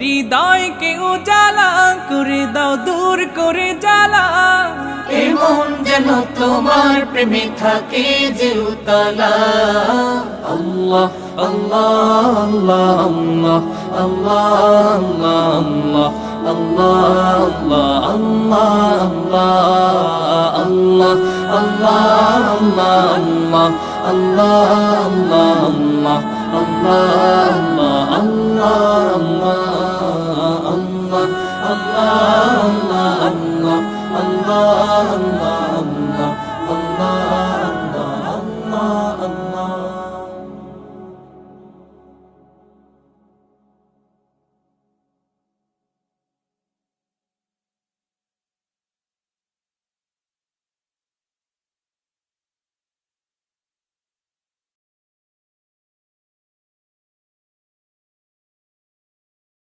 হৃদয়কে উজালা করে দাও, দূর করে জ্বালা। এমন যেন তোমার প্রেমে থাকে যে উতলা। আল্লাহ আল্লাহ আল্লাহ আল্লাহ আল্লাহ আল্লাহ আল্লাহ আল্লাহ আল্লাহ আল্লাহ আল্লাহ আল্লাহ আল্লাহ আল্লাহ আল্লাহ আল্লাহ আল্লাহ